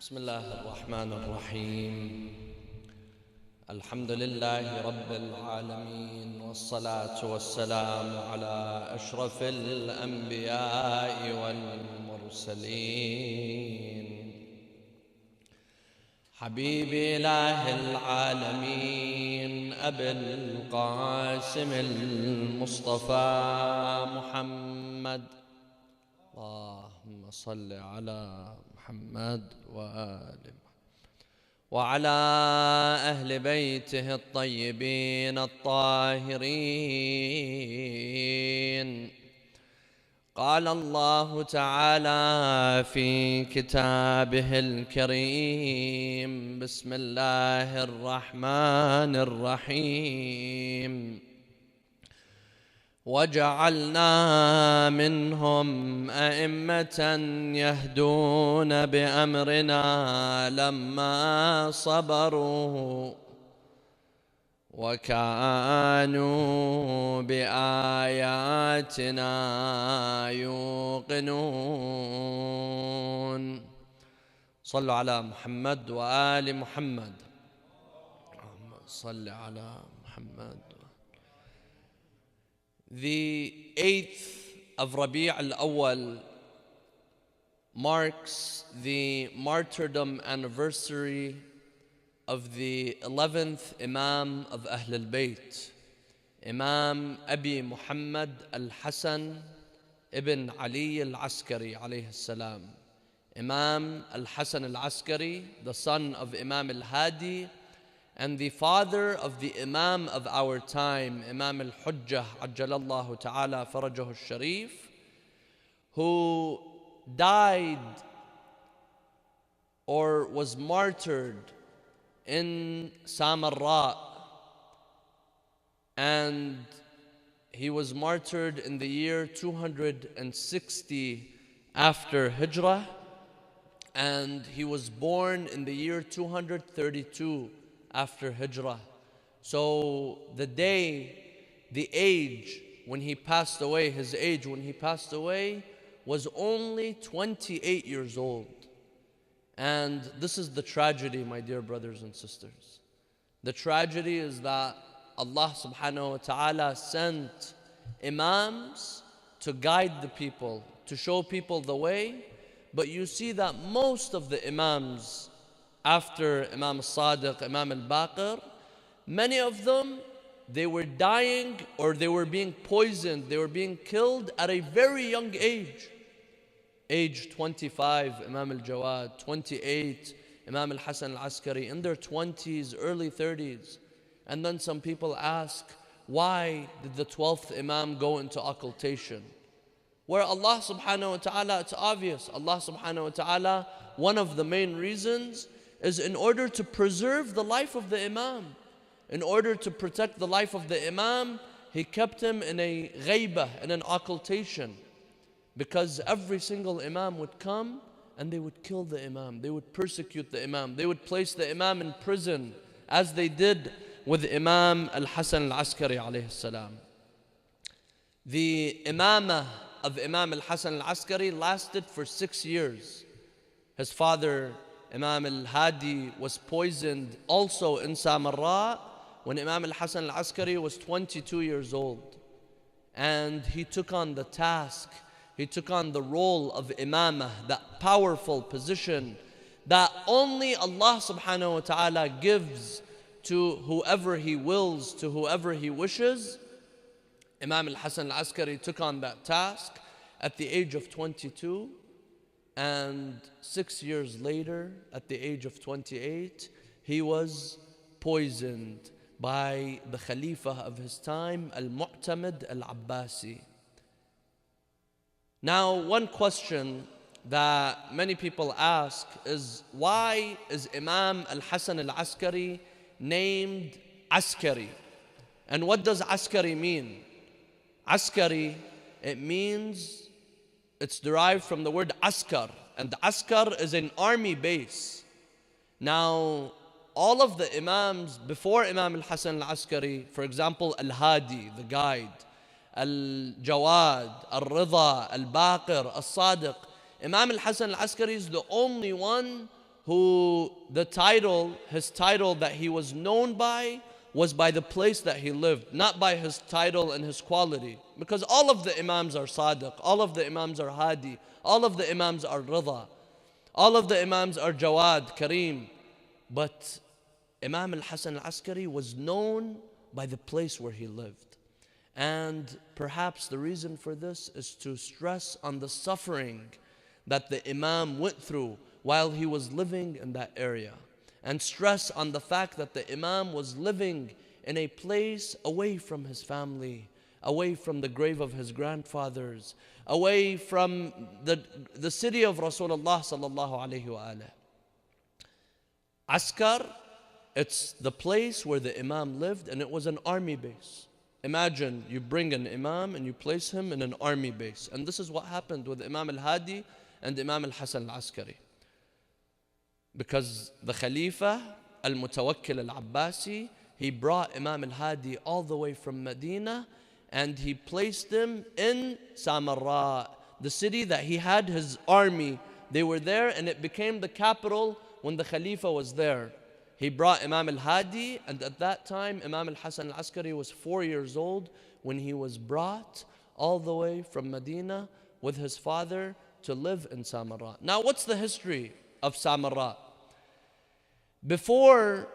بسم الله الرحمن الرحيم. الحمد لله رب العالمين، والصلاة والسلام على أشرف الأنبياء والمرسلين، حبيب إله العالمين أبي القاسم المصطفى محمد. اللهم صل على محمد وآل محمد وعلى أهل بيته الطيبين الطاهرين. قال الله تعالى في كتابه الكريم: بسم الله الرحمن الرحيم. وجعلنا منهم أئمة يهدون بأمرنا لما صبروا وكانوا بآياتنا يوقنون. صلوا على محمد وآل محمد. اللهم صل على محمد. The 8th of Rabi' al-Awwal marks the martyrdom anniversary of the 11th Imam of Ahlul Bayt, Imam Abi Muhammad al-Hasan ibn Ali al-Askari alayhi salam. Imam Hasan AlAskari, the son of Imam al-Hadi, and the father of the Imam of our time, Imam al-Hujjah, Ajjalallahu Ta'ala Farajahu al-Sharif, who died or was martyred in Samara, and he was martyred in the year 260 after Hijrah, and he was born in the year 232 after Hijrah. So the age when he passed away, his age when he passed away was only 28 years old. And this is the tragedy, my dear brothers and sisters. The tragedy is that Allah subhanahu wa ta'ala sent imams to guide the people, to show people the way. But you see that most of the imams after Imam al-Sadiq, Imam al-Baqir, many of them, they were dying or they were being poisoned, they were being killed at a very young age. Age 25, Imam al-Jawad, 28, Imam Hasan AlAskari, in their 20s, early 30s. And then some people ask, why did the 12th Imam go into occultation? Where Allah subhanahu wa ta'ala, it's obvious, Allah subhanahu wa ta'ala, one of the main reasons is in order to preserve the life of the Imam. In order to protect the life of the Imam, he kept him in a ghaibah, in an occultation. Because every single Imam would come and they would kill the Imam. They would persecute the Imam. They would place the Imam in prison, as they did with Imam Hasan AlAskari alayhi salam. The imamah of Imam Hasan AlAskari lasted for 6 years. His father, Imam al-Hadi, was poisoned also in Samara when Imam Hasan AlAskari was 22 years old. And he took on the task, he took on the role of imamah, that powerful position that only Allah subhanahu wa ta'ala gives to whoever He wills, to whoever He wishes. Imam Hasan AlAskari took on that task at the age of 22. And 6 years later, at the age of 28, he was poisoned by the Khalifa of his time, al-Mu'tamid al-Abbasi. Now, one question that many people ask is, why is Imam Hasan AlAskari named Askari? And what does Askari mean? Askari, it means, it's derived from the word askar, and the askar is an army base. Now, all of the imams before Imam Hasan AlAskari, for example, al-Hadi, the guide, al-Jawad, al-Rida, al-Baqir, al-Sadiq, Imam Hasan AlAskari is the only one who his title that he was known by was by the place that he lived, not by his title and his quality. Because all of the Imams are Sadiq, all of the Imams are Hadi, all of the Imams are Rida, all of the Imams are Jawad, Kareem. But Imam Hasan AlAskari was known by the place where he lived. And perhaps the reason for this is to stress on the suffering that the Imam went through while he was living in that area. And stress on the fact that the Imam was living in a place away from his family, away from the grave of his grandfathers, away from the city of Rasulullah sallallahu alayhi wa alayhi. Askar, it's the place where the Imam lived, and it was an army base. Imagine you bring an Imam and you place him in an army base. And this is what happened with Imam al-Hadi and Imam Hasan AlAskari. Because the Khalifa, al-Mutawakkil al-Abbasi, he brought Imam al-Hadi all the way from Medina and he placed him in Samara, the city that he had his army. They were there and it became the capital when the Khalifa was there. He brought Imam al-Hadi, and at that time Imam Hasan AlAskari was 4 years old when he was brought all the way from Medina with his father to live in Samara. Now what's the history of Samara? Before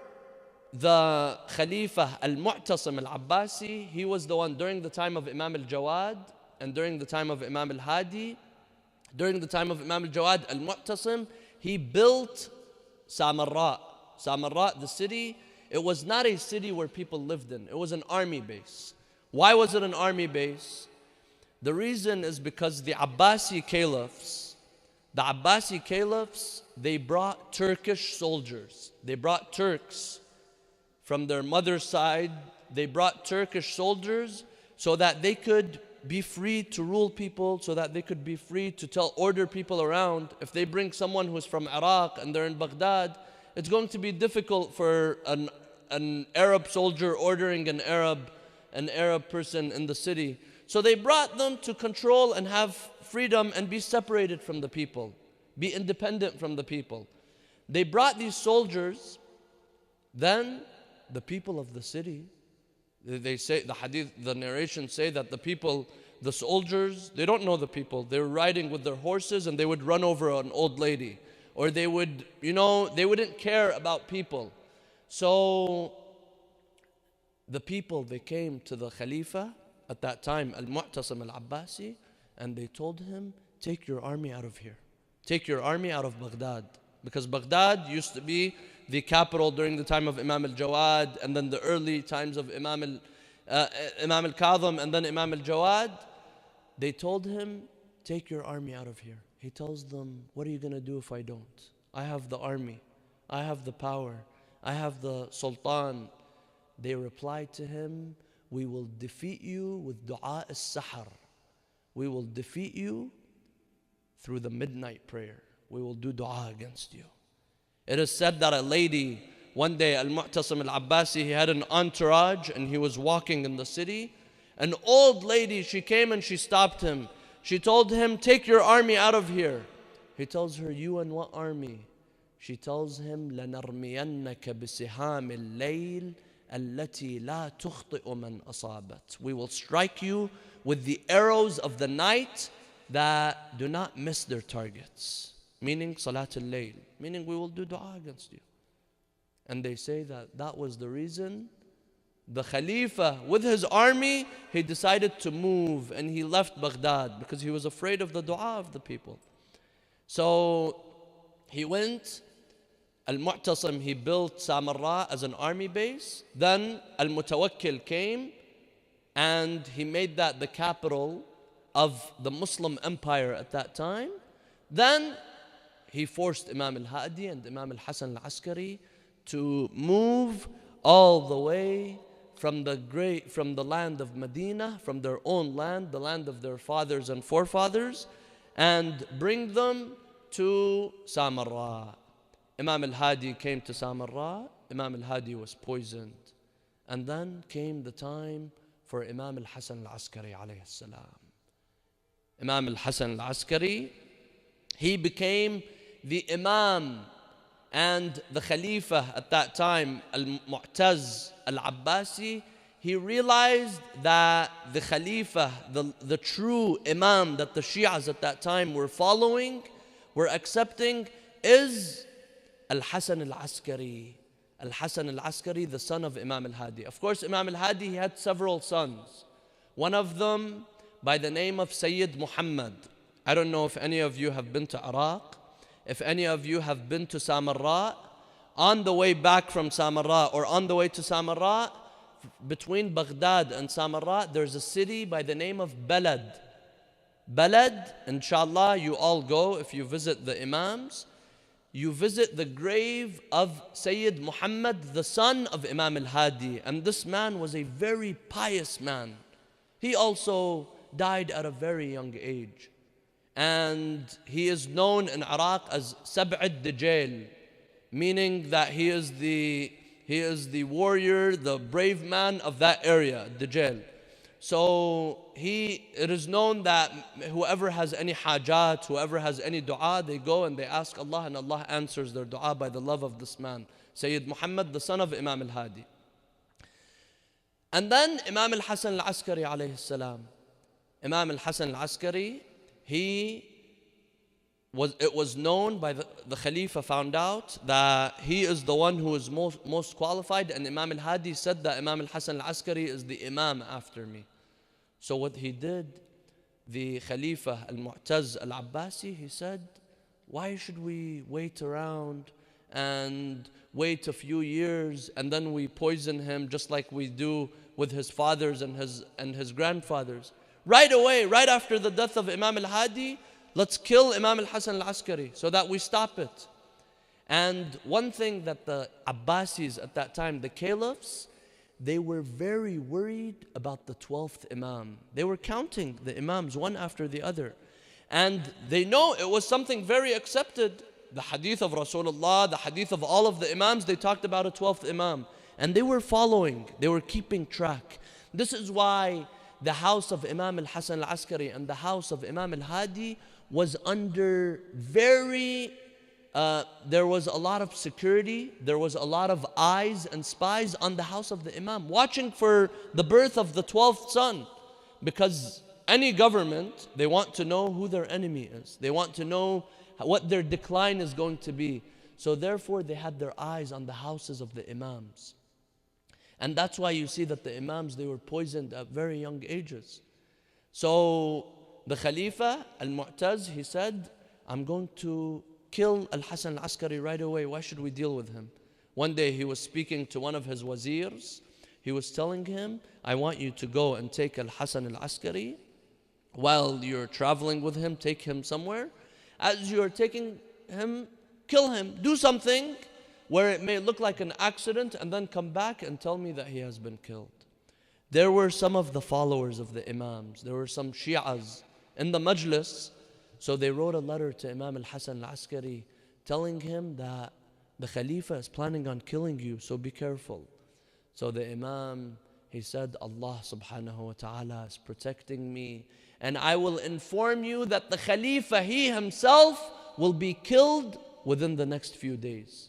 the Khalifa al-Mu'tasim al-Abbasi, he was the one during the time of Imam al-Jawad and during the time of Imam al-Hadi. During the time of Imam al-Jawad, al-Mu'tasim, he built Samara. Samara, the city, it was not a city where people lived in. It was an army base. Why was it an army base? The reason is because the Abbasi caliphs, they brought Turkish soldiers. They brought Turks from their mother's side. They brought Turkish soldiers so that they could be free to rule people, so that they could be free to order people around. If they bring someone who's from Iraq and they're in Baghdad, it's going to be difficult for an Arab soldier ordering an Arab person in the city. So they brought them to control and have freedom and be separated from the people, be independent from the people. They brought these soldiers, then the people of the city, they say, the narrations say that the people, the soldiers, they don't know the people. They were riding with their horses and they would run over an old lady. Or they would, they wouldn't care about people. So the people, they came to the Khalifa at that time, al-Mu'tasim al-Abbasi, and they told him, take your army out of here. Take your army out of Baghdad. Because Baghdad used to be the capital during the time of Imam al-Jawad, and then the early times of Imam al-Kadhim, and then Imam al-Jawad. They told him, take your army out of here. He tells them, what are you going to do if I don't? I have the army. I have the power. I have the sultan. They replied to him, we will defeat you with du'a as-sahar. We will defeat you through the midnight prayer. We will do du'a against you. It is said that a lady, one day, al-Mu'tasim al-Abbasi, he had an entourage and he was walking in the city. An old lady, she came and she stopped him. She told him, take your army out of here. He tells her, you and what army? She tells him, لَنَرْمِيَنَّكَ بِسِهَامِ اللَّيْلِ الَّتِي لَا تُخْطِئُ مَنْ أَصَابَتْ. We will strike you with the arrows of the night that do not miss their targets. Meaning, Salat al-Layl. Meaning, we will do dua against you. And they say that was the reason the Khalifa, with his army, he decided to move and he left Baghdad because he was afraid of the dua of the people. So he went, al-Mu'tasim, he built Samara as an army base. Then al-Mutawakkil came and he made that the capital of the Muslim empire at that time. Then he forced Imam al-Hadi and Imam Hasan AlAskari to move all the way from the land of Medina, from their own land, the land of their fathers and forefathers, and bring them to Samara. Imam al-Hadi came to Samara. Imam al-Hadi was poisoned. And then came the time for Imam Hasan AlAskari alayhi salam. Imam Hasan AlAskari, he became the Imam And the Khalifa at that time, al-Mu'taz al-Abbasi, he realized that the Khalifa, the true Imam that the Shias at that time were following, were accepting, is al-Hasan AlAskari. Al-Hasan AlAskari, the son of Imam al-Hadi. Of course, Imam al-Hadi, he had several sons. One of them by the name of Sayyid Muhammad. I don't know if any of you have been to Iraq. If any of you have been to Samara, on the way back from Samara or on the way to Samara, between Baghdad and Samara, there's a city by the name of Balad. Balad, inshallah, you all go if you visit the Imams. You visit the grave of Sayyid Muhammad, the son of Imam al-Hadi. And this man was a very pious man. He also died at a very young age. And he is known in Iraq as Sab' al-Dajjal, meaning that he is the warrior, the brave man of that area, Dajjal. So it is known that whoever has any hajat, whoever has any dua, they go and they ask Allah, and Allah answers their dua by the love of this man, Sayyid Muhammad, the son of Imam al-Hadi. And then Imam Hasan AlAskari alayhi salam. Imam Hasan AlAskari, it was known by the Khalifa found out that he is the one who is most qualified, and Imam al-Hadi said that Imam Hasan AlAskari is the Imam after me. So what he did, the Khalifa al-Mu'taz al-Abbasi, he said, why should we wait around and wait a few years and then we poison him just like we do with his fathers and his grandfathers? Right away, right after the death of Imam al-Hadi, let's kill Imam Hasan AlAskari so that we stop it. And one thing that the Abbasis at that time, the caliphs, they were very worried about the 12th Imam. They were counting the Imams one after the other. And they know it was something very accepted. The hadith of Rasulullah, the hadith of all of the Imams, they talked about a 12th Imam. And they were following, they were keeping track. This is why the house of Imam Hasan AlAskari and the house of Imam al-Hadi was under there was a lot of security, there was a lot of eyes and spies on the house of the Imam, watching for the birth of the 12th son. Because any government, they want to know who their enemy is. They want to know what their decline is going to be. So therefore, they had their eyes on the houses of the Imams. And that's why you see that the Imams, they were poisoned at very young ages. So the Khalifa, al-Mu'taz, he said, I'm going to kill al-Hasan AlAskari right away. Why should we deal with him? One day he was speaking to one of his wazirs. He was telling him, I want you to go and take al-Hasan AlAskari. While you're traveling with him, take him somewhere. As you're taking him, kill him. Do something where it may look like an accident, and then come back and tell me that he has been killed. There were some of the followers of the Imams. There were some Shi'as in the majlis. So they wrote a letter to Imam Hasan AlAskari telling him that the Khalifa is planning on killing you, so be careful. So the Imam, he said, Allah subhanahu wa ta'ala is protecting me, and I will inform you that the Khalifa, he himself, will be killed within the next few days.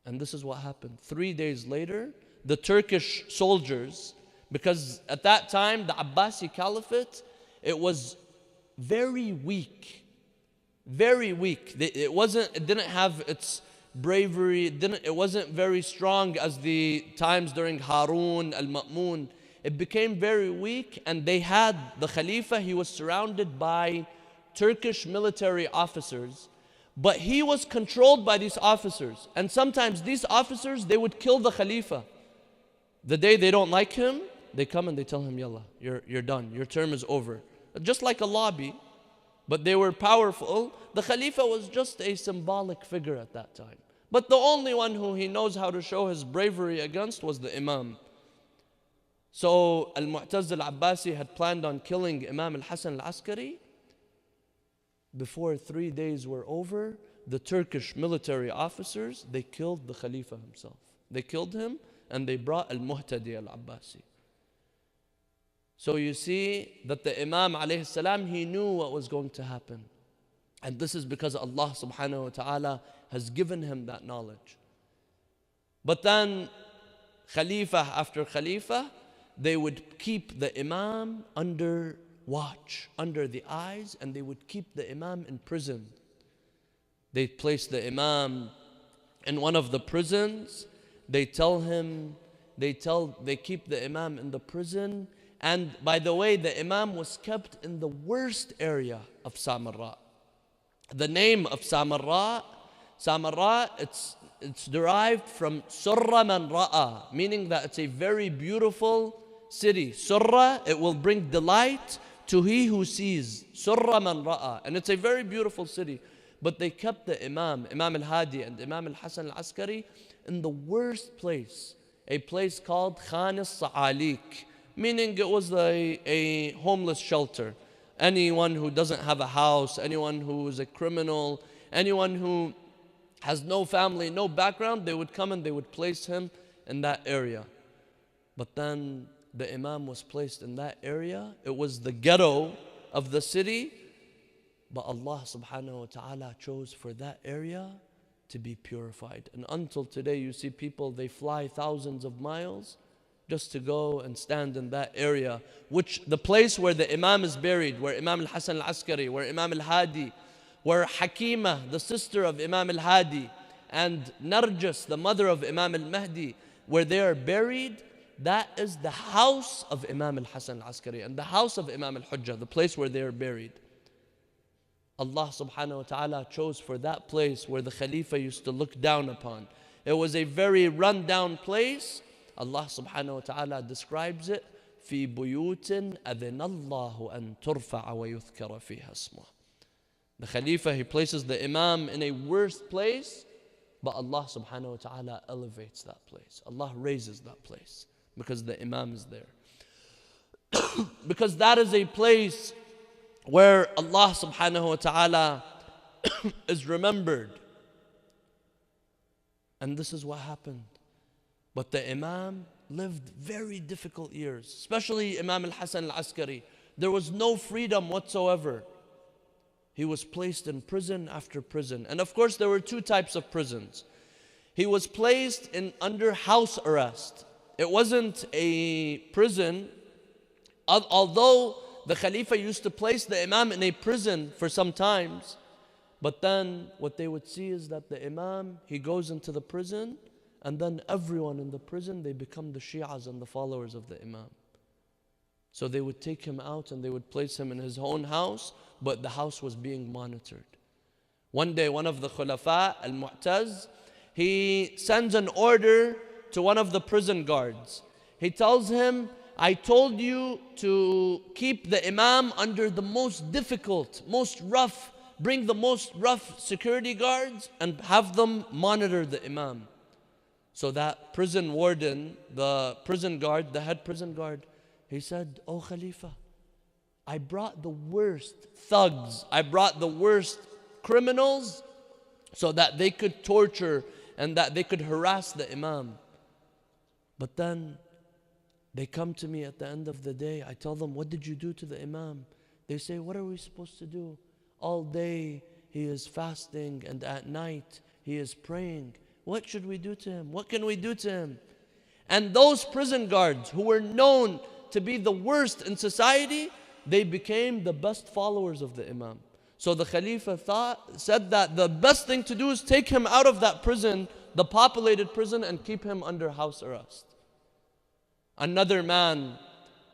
And this is what happened. 3 days later, the Turkish soldiers, because at that time, the Abbasi Caliphate, it was very weak. Very weak. It didn't have its bravery. It wasn't very strong as the times during Harun, al-Ma'mun. It became very weak, and they had the Khalifa, he was surrounded by Turkish military officers. But he was controlled by these officers. And sometimes these officers, they would kill the Khalifa. The day they don't like him, they come and they tell him, Yalla, you're done. Your term is over. Just like a lobby. But they were powerful. The Khalifa was just a symbolic figure at that time. But the only one who he knows how to show his bravery against was the Imam. So al-Mu'taz al-Abbasi had planned on killing Imam Hasan AlAskari. Before 3 days were over, the Turkish military officers, they killed the Khalifa himself. They killed him and they brought al-Muhtadi al-Abbasi. So you see that the Imam alayhi salam, he knew what was going to happen. And this is because Allah subhanahu wa ta'ala has given him that knowledge. But then Khalifa after Khalifa, they would keep the Imam under watch, under the eyes, and they would keep the Imam in prison. They'd place the Imam in one of the prisons. They keep the Imam in the prison. And by the way, the Imam was kept in the worst area of Samara. The name of Samara, it's derived from Surra man ra'a, meaning that it's a very beautiful city. Surra, it will bring delight to he who sees. Surra man ra'a. And it's a very beautiful city. But they kept the Imam al-Hadi and Imam Hasan AlAskari in the worst place, a place called Khan al-Sa'alik, meaning it was a homeless shelter. Anyone who doesn't have a house, anyone who is a criminal, anyone who has no family, no background, they would come and they would place him in that area. But then the Imam was placed in that area. It was the ghetto of the city. But Allah subhanahu wa ta'ala chose for that area to be purified. And until today, you see people, they fly thousands of miles just to go and stand in that area, which the place where the Imam is buried, where Imam Hasan AlAskari, where Imam al-Hadi, where Hakima, the sister of Imam al-Hadi, and Narjis, the mother of Imam al-Mahdi, where they are buried, that is the house of Imam Hasan AlAskari and the house of Imam al-Hujjah, the place where they are buried. Allah subhanahu wa ta'ala chose for that place where the Khalifa used to look down upon. It was a very run-down place. Allah subhanahu wa ta'ala describes it, في بيوت أذن الله أن ترفع ويذكر فيها اسمه. The Khalifa, he places the Imam in a worse place, but Allah subhanahu wa ta'ala elevates that place. Allah raises that place because the Imam is there. Because that is a place where Allah subhanahu wa ta'ala is remembered. And this is what happened. But the Imam lived very difficult years, especially Imam Hasan AlAskari. There was no freedom whatsoever. He was placed in prison after prison. And of course, there were two types of prisons. He was placed under house arrest. It wasn't a prison, although the Khalifa used to place the Imam in a prison for some times. But then what they would see is that the Imam, he goes into the prison, and then everyone in the prison, they become the Shi'as and the followers of the Imam. So they would take him out and they would place him in his own house, but the house was being monitored. One day, one of the Khulafa, al-Mu'taz, he sends an order to one of the prison guards. He tells him, I told you to keep the Imam under the most difficult, most rough, bring the most rough security guards and have them monitor the Imam. So that prison warden, the prison guard, the head prison guard, he said, Oh Khalifa, I brought the worst thugs, I brought the worst criminals so that they could torture and that they could harass the Imam. But then they come to me at the end of the day. I tell them, what did you do to the Imam? They say, what are we supposed to do? All day he is fasting and at night he is praying. What should we do to him? What can we do to him? And those prison guards who were known to be the worst in society, they became the best followers of the Imam. So the Khalifa said that the best thing to do is take him out of that prison, the populated prison, and keep him under house arrest. Another man,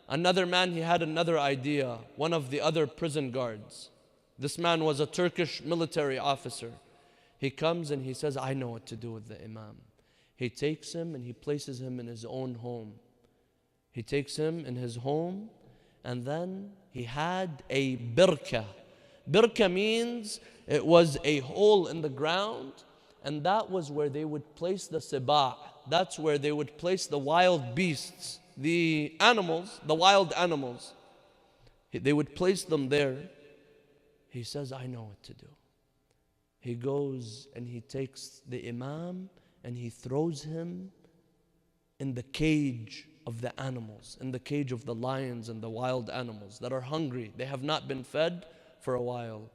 he had another idea. One of the other prison guards. This man was a Turkish military officer. He comes and he says, I know what to do with the Imam. He takes him and he places him in his own home. He takes him in his home, and then he had a birka. Birka means it was a hole in the ground, and that was where they would place the sibah. That's where they would place the wild beasts, the animals, the wild animals. They would place them there. He says, I know what to do. He goes and he takes the Imam and he throws him in the cage of the animals, in the cage of the lions and the wild animals that are hungry. They have not been fed for a while.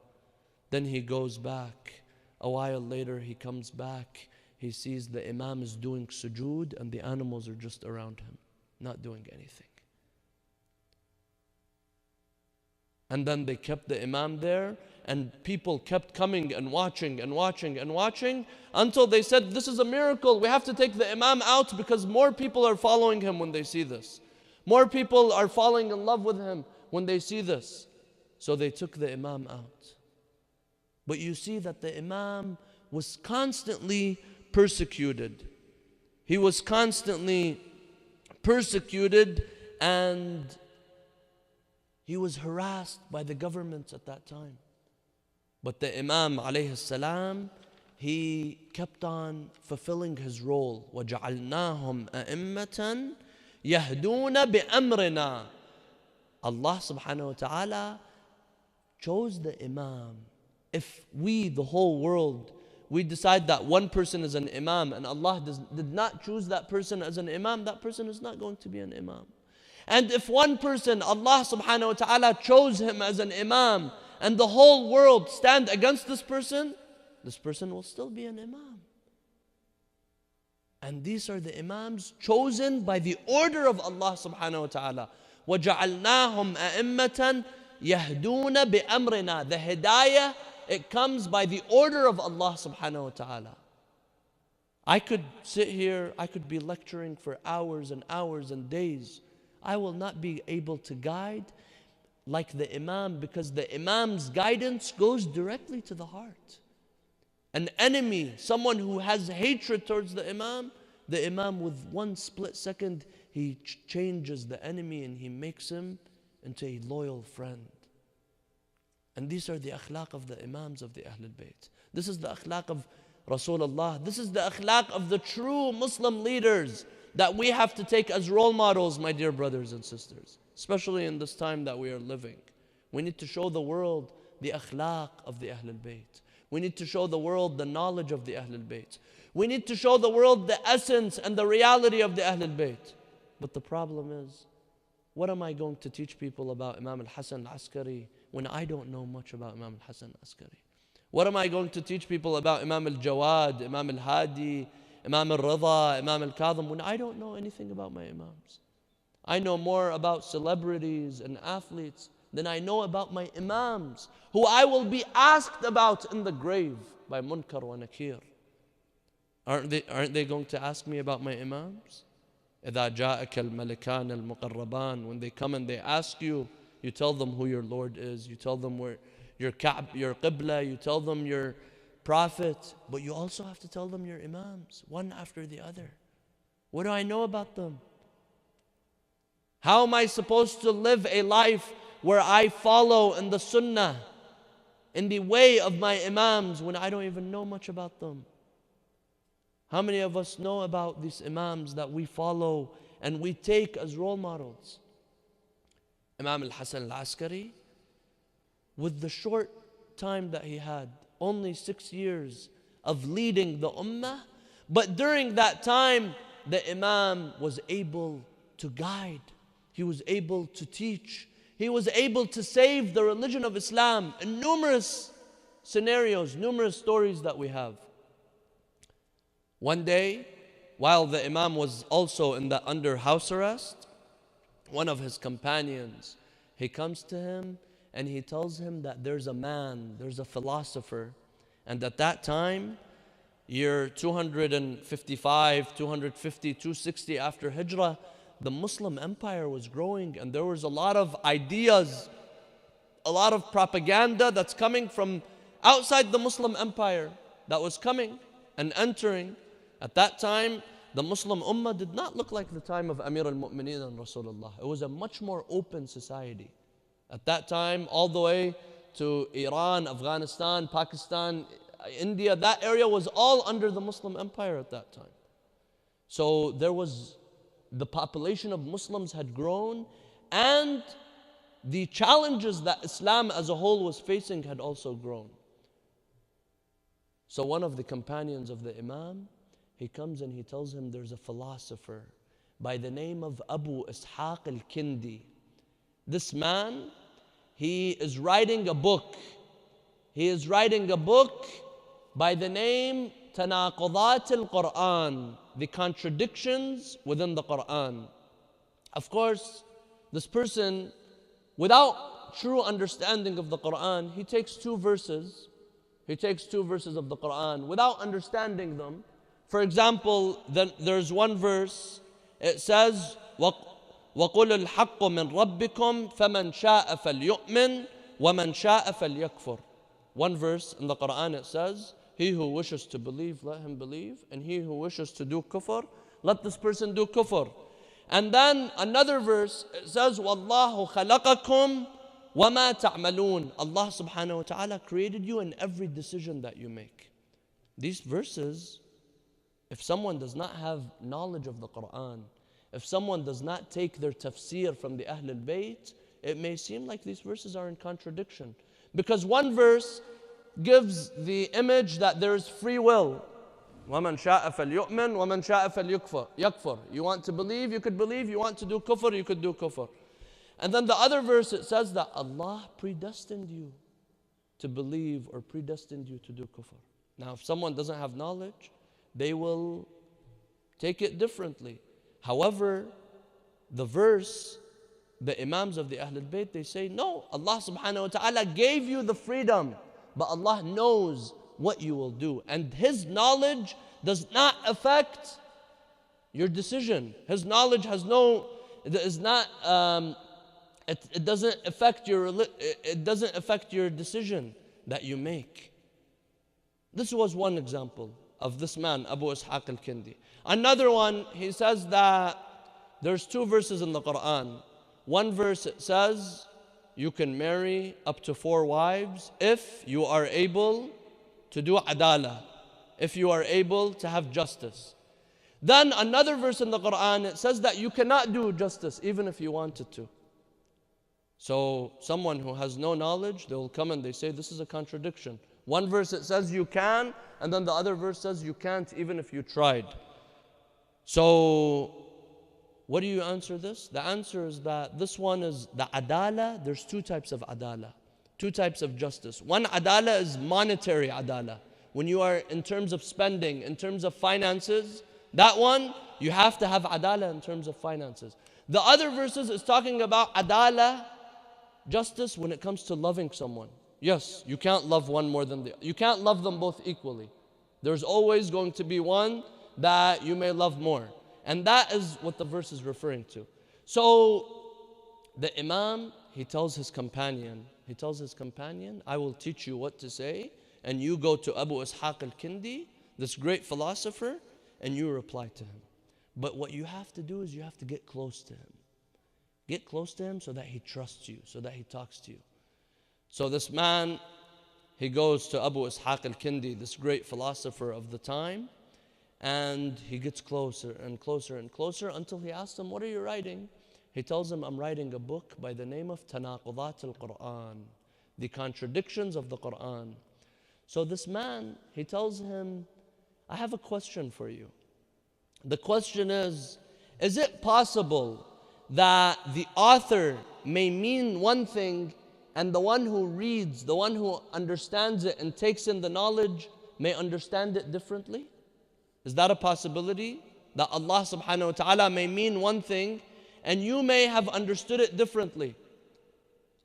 Then he goes back A while later, he comes back. He sees the Imam is doing sujood and the animals are just around him, not doing anything. And then they kept the Imam there, and people kept coming and watching and watching and watching until they said, this is a miracle. We have to take the Imam out because more people are following him when they see this. More people are falling in love with him when they see this. So they took the Imam out. But you see that the Imam was constantly persecuted. He was constantly persecuted, and he was harassed by the government at that time. But the Imam alayhi salam, he kept on fulfilling his role. وَجَعَلْنَاهُمْ أَئِمَّةً يَهْدُونَ بِأَمْرِنَا. Allah subhanahu wa ta'ala chose the Imam. If we, the whole world, we decide that one person is an Imam and Allah did not choose that person as an Imam, that person is not going to be an Imam. And if one person, Allah subhanahu wa ta'ala chose him as an Imam, and the whole world stand against this person will still be an Imam. And these are the Imams chosen by the order of Allah subhanahu wa ta'ala. وَجَعَلْنَاهُمْ أَئِمَّةً يَهْدُونَ بِأَمْرِنَا. The hidayah, it comes by the order of Allah subhanahu wa ta'ala. I could sit here, I could be lecturing for hours and hours and days. I will not be able to guide like the Imam, because the Imam's guidance goes directly to the heart. An enemy, someone who has hatred towards the Imam with one split second, he changes the enemy and he makes him into a loyal friend. And these are the akhlaq of the Imams of the Ahlul Bayt. This is the akhlaq of Rasulullah. This is the akhlaq of the true Muslim leaders that we have to take as role models, my dear brothers and sisters. Especially in this time that we are living. We need to show the world the akhlaq of the Ahlul Bayt. We need to show the world the knowledge of the Ahlul Bayt. We need to show the world the essence and the reality of the Ahlul Bayt. But the problem is, what am I going to teach people about Imam Hasan AlAskari when I don't know much about Imam Hasan AlAskari? What am I going to teach people about Imam al-Jawad, Imam al-Hadi, Imam al-Rida, Imam al-Kadhim, when I don't know anything about my Imams? I know more about celebrities and athletes than I know about my Imams, who I will be asked about in the grave by Munkar wa Nakir. Aren't they going to ask me about my Imams? إِذَا جَاءَكَ الْمَلِكَانِ الْمُقَرَّبَانِ. When they come and they ask you, you tell them who your Lord is, you tell them where your Qibla, you tell them your Prophet, but you also have to tell them your Imams, one after the other. What do I know about them? How am I supposed to live a life where I follow in the Sunnah, in the way of my Imams, when I don't even know much about them? How many of us know about these Imams that we follow and we take as role models? Imam Hasan AlAskari, with the short time that he had, only 6 years of leading the Ummah, but during that time, the Imam was able to guide. He was able to teach. He was able to save the religion of Islam in numerous scenarios, numerous stories that we have. One day, while the Imam was also under house arrest, one of his companions, he comes to him and he tells him that there's a man, there's a philosopher, and at that time, year 255, 250, 260 after Hijrah, the Muslim empire was growing, and there was a lot of ideas, a lot of propaganda that's coming from outside the Muslim empire that was coming and entering. At that time, the Muslim Ummah did not look like the time of Amir al-Mu'mineen and Rasulullah. It was a much more open society. At that time, all the way to Iran, Afghanistan, Pakistan, India, that area was all under the Muslim empire at that time. So the population of Muslims had grown, and the challenges that Islam as a whole was facing had also grown. So one of the companions of the Imam, he comes and he tells him there's a philosopher by the name of Abu Ishaq al-Kindi. This man, he is writing a book. He is writing a book by the name Tanaqudat al-Quran, the contradictions within the Quran. Of course, this person, without true understanding of the Quran, he takes two verses of the Quran without understanding them. For example, there's one verse, it says, وَقُلُ الْحَقُّ مِنْ رَبِّكُمْ فَمَنْ شَاءَ فَلْيُؤْمِنْ وَمَنْ شَاءَ فَلْيَكْفُرْ. One verse in the Quran, it says, he who wishes to believe, let him believe, and he who wishes to do kufr, let this person do kufr. And then another verse, it says, وَاللَّهُ خَلَقَكُمْ وَمَا تَعْمَلُونَ. Allah subhanahu wa ta'ala created you in every decision that you make. These verses, if someone does not have knowledge of the Quran, if someone does not take their tafsir from the Ahlul Bayt, it may seem like these verses are in contradiction. Because one verse gives the image that there is free will. وَمَنْ شَاءَ فَلْيُؤْمِنْ وَمَنْ شَاءَ فَلْيَكْفُرْ. You want to believe, you could believe. You want to do kufr, you could do kufr. And then the other verse, it says that Allah predestined you to believe or predestined you to do kufr. Now, if someone doesn't have knowledge, they will take it differently. However, the verse, the Imams of the Ahlul Bayt, they say, no, Allah subhanahu wa ta'ala gave you the freedom, but Allah knows what you will do. And His knowledge does not affect your decision. His knowledge has no, it doesn't affect your decision that you make. This was one example of this man, Abu Ishaq al-Kindi. Another one, he says that there's two verses in the Quran. One verse, it says, you can marry up to 4 wives if you are able to do adala, if you are able to have justice. Then another verse in the Quran, it says that you cannot do justice even if you wanted to. So someone who has no knowledge, they will come and they say this is a contradiction. One verse it says you can, and then the other verse says you can't even if you tried. So what do you answer this? The answer is that this one is the adala. There's 2 types of adala, 2 types of justice. One adala is monetary adala. When you are in terms of spending, in terms of finances, that one, you have to have adala in terms of finances. The other verses is talking about adala, justice, when it comes to loving someone. Yes, you can't love one more than the other. You can't love them both equally. There's always going to be one that you may love more. And that is what the verse is referring to. So the Imam, he tells his companion, I will teach you what to say, and you go to Abu Ishaq al-Kindi, this great philosopher, and you reply to him. But what you have to do is you have to get close to him. Get close to him so that he trusts you, so that he talks to you. So this man, he goes to Abu Ishaq al-Kindi, this great philosopher of the time, and he gets closer and closer and closer until he asks him, what are you writing? He tells him, I'm writing a book by the name of Tanaqudat al-Quran, the contradictions of the Quran. So this man, he tells him, I have a question for you. The question is it possible that the author may mean one thing and the one who reads, the one who understands it and takes in the knowledge may understand it differently? Is that a possibility? That Allah subhanahu wa ta'ala may mean one thing and you may have understood it differently?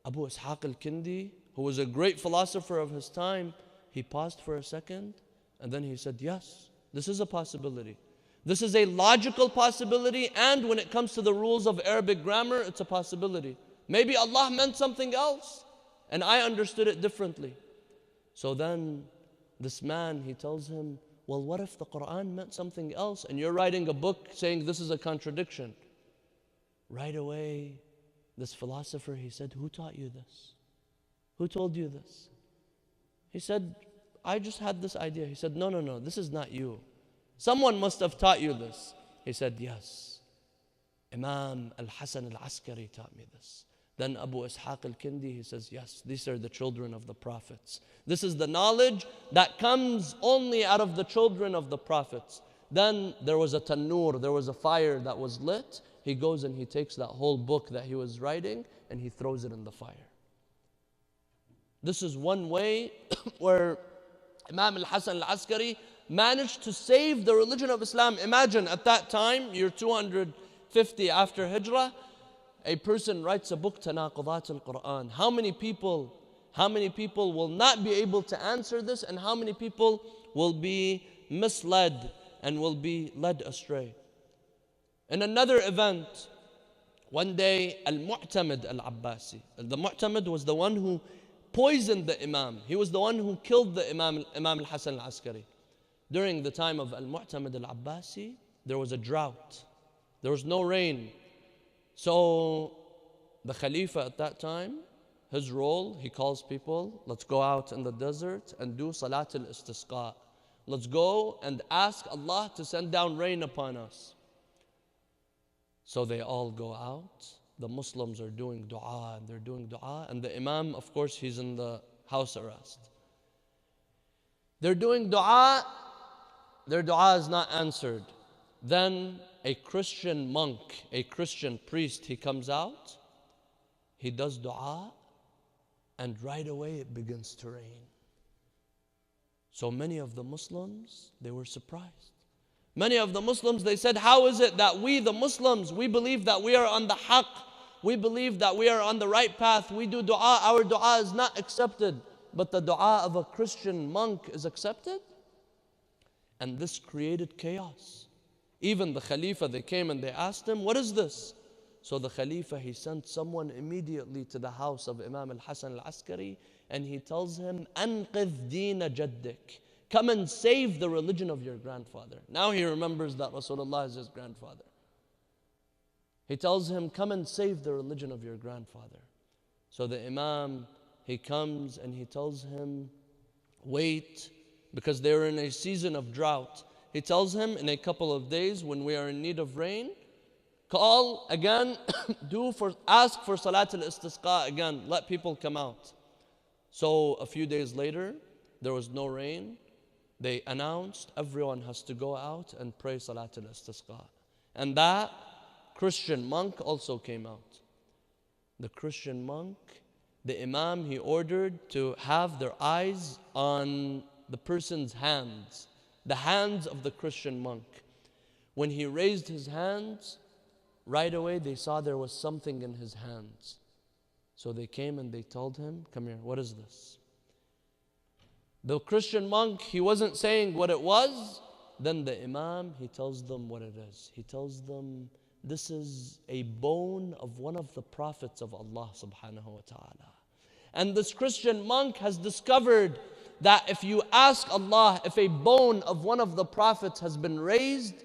Abu Ishaq al-Kindi, who was a great philosopher of his time, he paused for a second and then he said, yes, this is a possibility. This is a logical possibility, and when it comes to the rules of Arabic grammar, it's a possibility. Maybe Allah meant something else and I understood it differently. So then this man, he tells him, well, what if the Quran meant something else and you're writing a book saying this is a contradiction? Right away, this philosopher, he said, who taught you this? Who told you this? He said, I just had this idea. He said, no, this is not you. Someone must have taught you this. He said, yes. Imam Hasan AlAskari taught me this. Then Abu Ishaq al-Kindi, he says, yes, these are the children of the prophets. This is the knowledge that comes only out of the children of the prophets. Then there was a tanur, there was a fire that was lit. He goes and he takes that whole book that he was writing and he throws it in the fire. This is one way where Imam Hasan AlAskari managed to save the religion of Islam. Imagine at that time, year 250 after Hijrah, a person writes a book, Tanaqudat al-Quran. How many people will not be able to answer this, and how many people will be misled and will be led astray? In another event, one day, al-Mu'tamid al-Abbasi. The Mu'tamid was the one who poisoned the Imam. He was the one who killed the Imam al-Hasan al-Askari. During the time of al-Mu'tamid al-Abbasi, there was a drought. There was no rain. So the Khalifa at that time, his role, he calls people, let's go out in the desert and do Salat al-Istisqa. Let's go and ask Allah to send down rain upon us. So they all go out. The Muslims are doing dua, and they're doing dua. And the Imam, of course, he's in the house arrest. They're doing dua. Their dua is not answered. Then a Christian monk, a Christian priest, he comes out. He does dua. And right away it begins to rain. So many of the Muslims, they were surprised. Many of the Muslims, they said, how is it that we, the Muslims, we believe that we are on the haqq, we believe that we are on the right path, we do dua, our dua is not accepted, but the dua of a Christian monk is accepted? And this created chaos. Even the Khalifa, they came and they asked him, what is this? So the Khalifa, he sent someone immediately to the house of Imam Hasan AlAskari, and he tells him, Anqidh deena jaddik. Come and save the religion of your grandfather. Now he remembers that Rasulullah is his grandfather. He tells him, come and save the religion of your grandfather. So the Imam, he comes and he tells him, wait, because they're in a season of drought. He tells him, in a couple of days when we are in need of rain, call again, ask for Salat al-Istisqa again, let people come out. So a few days later, there was no rain. They announced everyone has to go out and pray Salat al-Istisqa. And that Christian monk also came out. The Christian monk, the Imam, he ordered to have their eyes on the person's hands, the hands of the Christian monk. When he raised his hands, right away they saw there was something in his hands. So they came and they told him, come here, what is this? The Christian monk, he wasn't saying what it was. Then the Imam, he tells them what it is. He tells them, this is a bone of one of the prophets of Allah subhanahu wa ta'ala. And this Christian monk has discovered that if you ask Allah, if a bone of one of the prophets has been raised,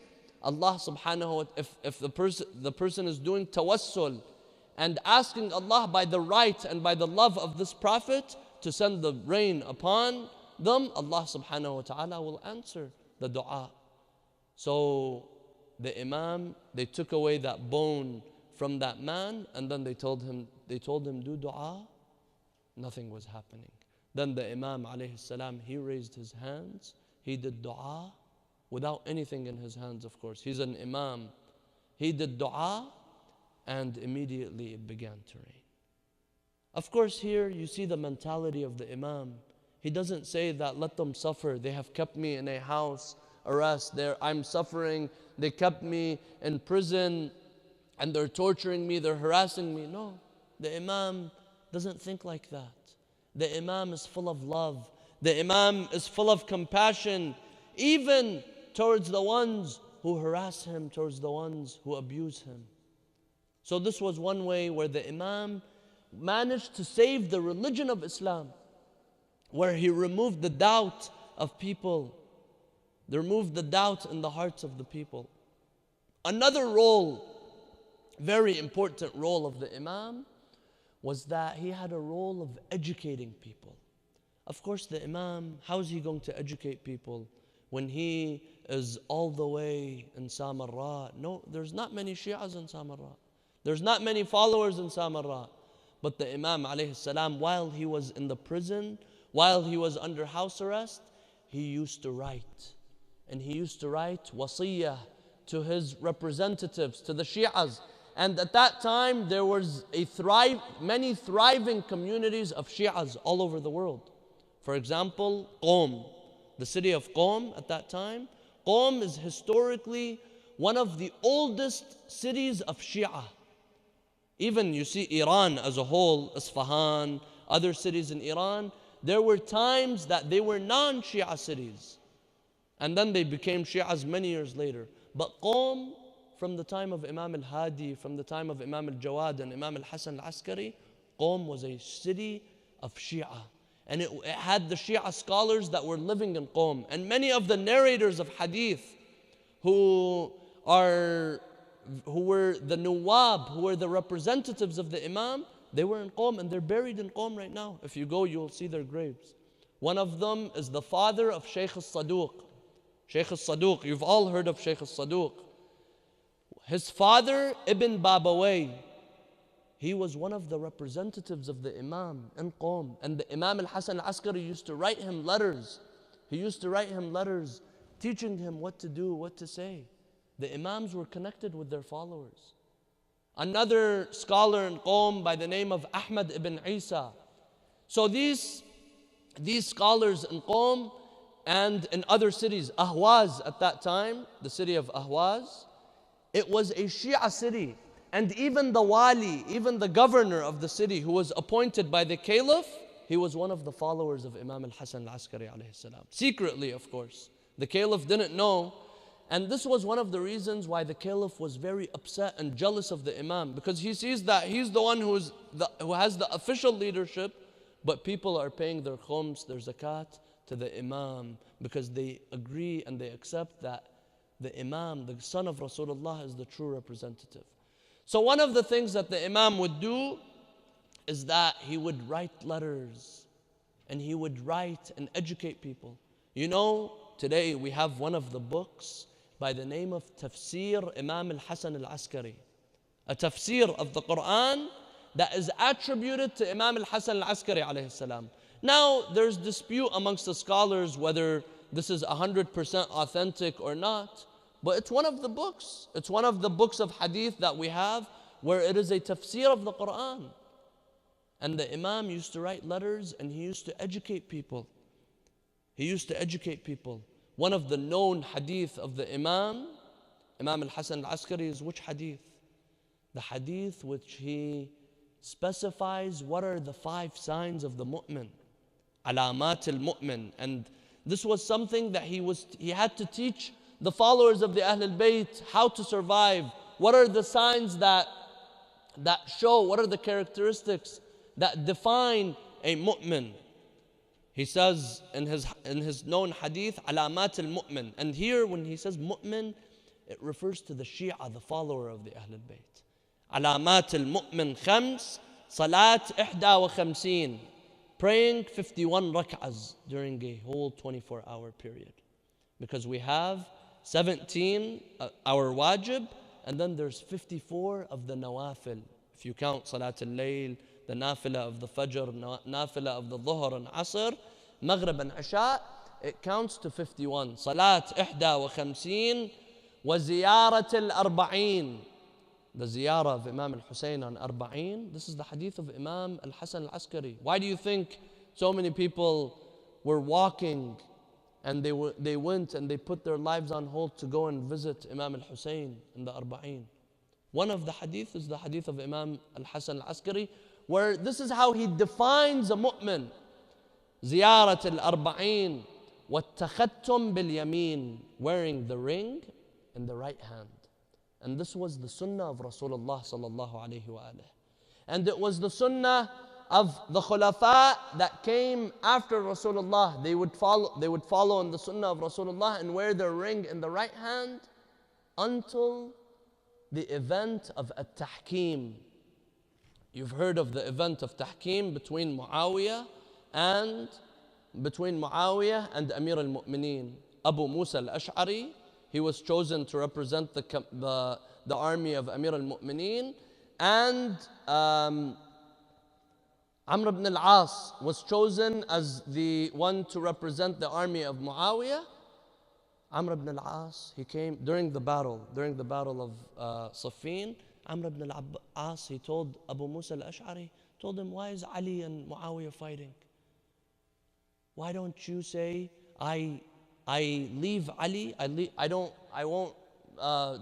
Allah subhanahu wa ta'ala, if the person is doing tawassul and asking Allah by the right and by the love of this prophet to send the rain upon them, Allah subhanahu wa ta'ala will answer the dua. So the Imam, they took away that bone from that man, and then they told him do dua. Nothing was happening. Then the Imam alayhi salam, he raised his hands, he did dua without anything in his hands, of course. He's an Imam. He did dua, and immediately it began to rain. Of course, here you see the mentality of the Imam. He doesn't say that let them suffer. They have kept me in a house arrest. I'm suffering. They kept me in prison and they're torturing me. They're harassing me. No, the Imam doesn't think like that. The Imam is full of love. The Imam is full of compassion, even towards the ones who harass him, towards the ones who abuse him. So this was one way where the Imam managed to save the religion of Islam, where he removed the doubt of people. They removed the doubt in the hearts of the people. Another role, very important role of the Imam, was that he had a role of educating people. Of course, the Imam, how is he going to educate people when he is all the way in Samara? No, there's not many Shias in Samara. There's not many followers in Samara. But the Imam alayhi salam, while he was in the prison, while he was under house arrest, he used to write. And he used to write wasiyah to his representatives, to the Shias. And at that time, there was many thriving communities of Shias all over the world. For example, Qom. the city of Qom at that time. Qom is historically one of the oldest cities of Shia. Even you see Iran as a whole, Isfahan, other cities in Iran, there were times that they were non-Shia cities. And then they became Shias many years later. But Qom, from the time of Imam al-Hadi, from the time of Imam al-Jawad and Imam Hasan AlAskari, Qom was a city of Shia. And it had the Shia scholars that were living in Qom. And many of the narrators of hadith who were the Nuwab, who were the representatives of the Imam, they were in Qom and they're buried in Qom right now. If you go, you'll see their graves. One of them is the father of Shaykh al-Saduq. Shaykh al-Saduq, you've all heard of Shaykh al-Saduq. His father, Ibn Babawayh, he was one of the representatives of the Imam in Qom. And the Imam Hasan AlAskari used to write him letters. He used to write him letters teaching him what to do, what to say. The Imams were connected with their followers. Another scholar in Qom by the name of Ahmad ibn Isa. So these scholars in Qom and in other cities, Ahwaz at that time, the city of Ahwaz, it was a Shia city. And even the wali, even the governor of the city who was appointed by the caliph, he was one of the followers of Imam Hasan AlAskari alayhi salam. Secretly, of course. The caliph didn't know. And this was one of the reasons why the caliph was very upset and jealous of the Imam, because he sees that he's the one who has the official leadership, but people are paying their khums, their zakat to the Imam, because they agree and they accept that the Imam, the son of Rasulullah, is the true representative. So one of the things that the Imam would do is that he would write letters and he would write and educate people. You know, today we have one of the books by the name of Tafsir Imam Hasan AlAskari, a tafsir of the Quran that is attributed to Imam Hasan AlAskari alayhi salam. Now there's dispute amongst the scholars whether this is 100% authentic or not, but it's one of the books. It's one of the books of hadith that we have where it is a tafsir of the Quran. And the Imam used to write letters and he used to educate people. He used to educate people. One of the known hadith of the Imam Hasan AlAskari, is which hadith? The hadith which he specifies what are the 5 signs of the mu'min, alamat al-mu'min. And this was something that he had to teach the followers of the Ahlul Bayt how to survive. What are the signs that show, what are the characteristics that define a mu'min? He says in his known hadith, alamat al-mu'min. And here when he says mu'min, it refers to the Shia, the follower of the Ahlul Bayt. Alamat al-mu'min khams, salat 51, praying 51 rak'ahs during a whole 24-hour period. Because we have 17 our wajib, and then there's 54 of the nawafil. If you count salat al-layl, the nafila of the fajr, nafila of the dhuhr and asr, maghrib and isha, it counts to 51. Salat 51 wa ziyarat al-arba'in. The ziyarah of Imam al-Hussein on Arba'in. This is the hadith of Imam Hasan AlAskari. Why do you think so many people were walking and they went and they put their lives on hold to go and visit Imam al-Hussein in the Arba'in? One of the hadith is the hadith of Imam Hasan AlAskari, where this is how he defines a mu'min. Ziyarat al-arba'in wattakhattum bil-yamin, wearing the ring in the right hand. And this was the sunnah of Rasulullah sallallahu alayhi wa alayhi. And it was the sunnah of the khulafa that came after Rasulullah. They would follow in the sunnah of Rasulullah and wear their ring in the right hand until the event of at-tahkim. You've heard of the event of tahkim between Muawiyah and Amir al-Mu'mineen. Abu Musa al-Ash'ari, he was chosen to represent the army of Amir al-Mu'mineen, and Amr ibn al-As was chosen as the one to represent the army of Muawiyah. Amr ibn al-As, he came during the battle of Siffin. Amr ibn al-As, he told Abu Musa al-Ash'ari, told him, why is Ali and Muawiyah fighting? Why don't you say, I leave Ali, I won't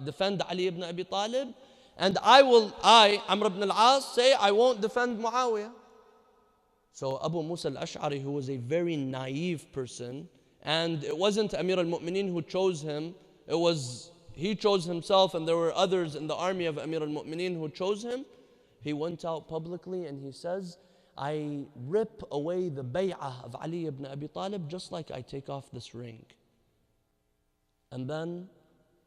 defend Ali ibn Abi Talib, and I, Amr ibn al-As, say I won't defend Muawiyah. So Abu Musa al-Ash'ari, who was a very naive person, and it wasn't Amir al-Mu'mineen who chose him, it was he chose himself, and there were others in the army of Amir al-Mu'mineen who chose him. He went out publicly and he says, I rip away the bay'ah of Ali ibn Abi Talib just like I take off this ring. And then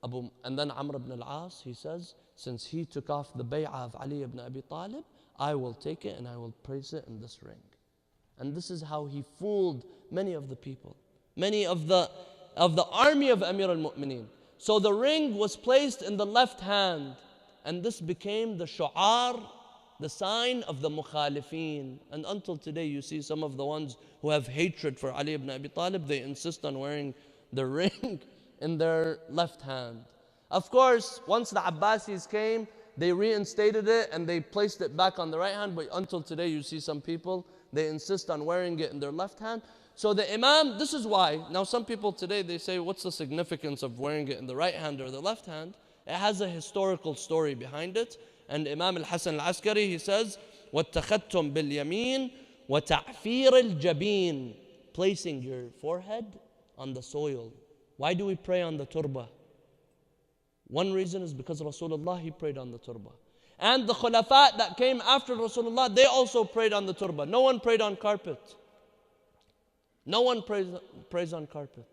Amr ibn al-As, he says, since he took off the bay'ah of Ali ibn Abi Talib, I will take it and I will place it in this ring. And this is how he fooled many of the people, many of the army of Amir al-Mu'mineen. So the ring was placed in the left hand, and this became the shu'ar, the sign of the mukhalifeen. And until today, you see some of the ones who have hatred for Ali ibn Abi Talib, they insist on wearing the ring in their left hand. Of course, once the Abbasis came, they reinstated it and they placed it back on the right hand. But until today, you see some people, they insist on wearing it in their left hand. So the Imam, this is why. Now some people today, they say, what's the significance of wearing it in the right hand or the left hand? It has a historical story behind it. And Imam Hasan AlAskari, he says, وَاتَّخَذْتُمْ بِالْيَمِينِ وَتَعْفِيرِ الْجَبِينِ, placing your forehead on the soil. Why do we pray on the turba? One reason is because Rasulullah, he prayed on the turba. And the khulafat that came after Rasulullah, they also prayed on the turba. No one prayed on carpet. No one prays on carpet.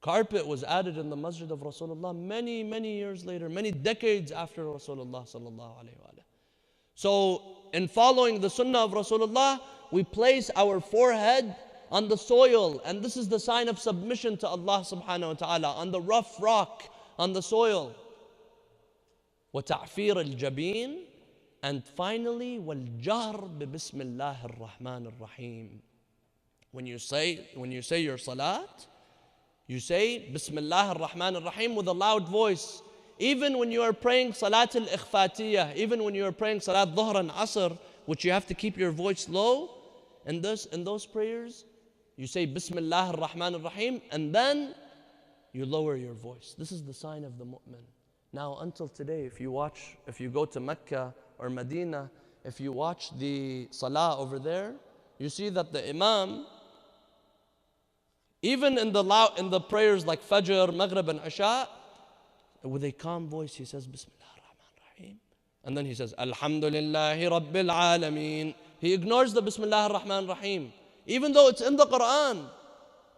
Carpet was added in the masjid of Rasulullah many, many years later, many decades after Rasulullah sallallahu alaihi wasallam. So, in following the sunnah of Rasulullah, we place our forehead on the soil, and this is the sign of submission to Allah subhanahu wa ta'ala, on the rough rock, on the soil. وَتَعْفِيرِ الْجَبِينِ, and finally, وَالْجَهْرِ بِبِسْمِ اللَّهِ الرَّحْمَنِ الرَّحِيمِ. When you say your salat, you say Bismillah ar-Rahman ar-Rahim with a loud voice. Even when you are praying Salat al-Ikhfatiyah, even when you are praying Salat Dhuhr and Asr, which you have to keep your voice low, in those prayers, you say Bismillah ar-Rahman ar-Rahim, and then you lower your voice. This is the sign of the mu'min. Now, until today, if you go to Mecca or Medina, if you watch the Salah over there, you see that the Imam, even in the prayers like Fajr, Maghrib and Isha, with a calm voice, he says, Bismillah ar-Rahman ar-Rahim. And then he says, Alhamdulillahi Rabbil Alameen. He ignores the Bismillah ar-Rahman ar-Rahim. Even though it's in the Quran.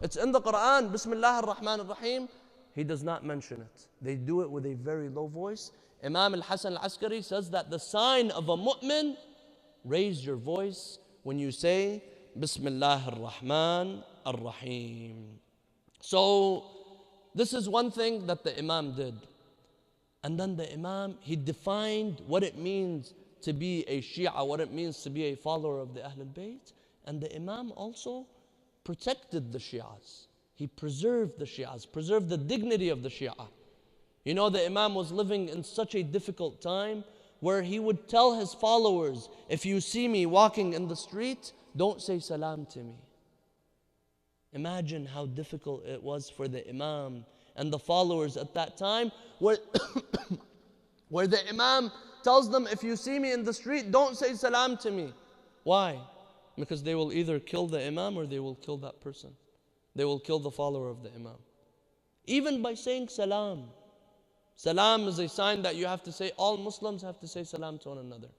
It's in the Quran, Bismillah ar-Rahman ar-Rahim. He does not mention it. They do it with a very low voice. Imam Hasan AlAskari says that the sign of a mu'min, raise your voice when you say, Bismillah ar-Rahman ar-Rahim. So, this is one thing that the Imam did. And then the Imam, he defined what it means to be a Shia, what it means to be a follower of the Ahlul Bayt. And the Imam also protected the Shias. He preserved the Shias, preserved the dignity of the Shia. You know, the Imam was living in such a difficult time where he would tell his followers, if you see me walking in the street, don't say salam to me. Imagine how difficult it was for the Imam and the followers at that time, where the Imam tells them, if you see me in the street, don't say salam to me. Why? Because they will either kill the Imam or they will kill that person. They will kill the follower of the Imam. Even by saying salam. Salam is a sign that you have to say, all Muslims have to say salam to one another.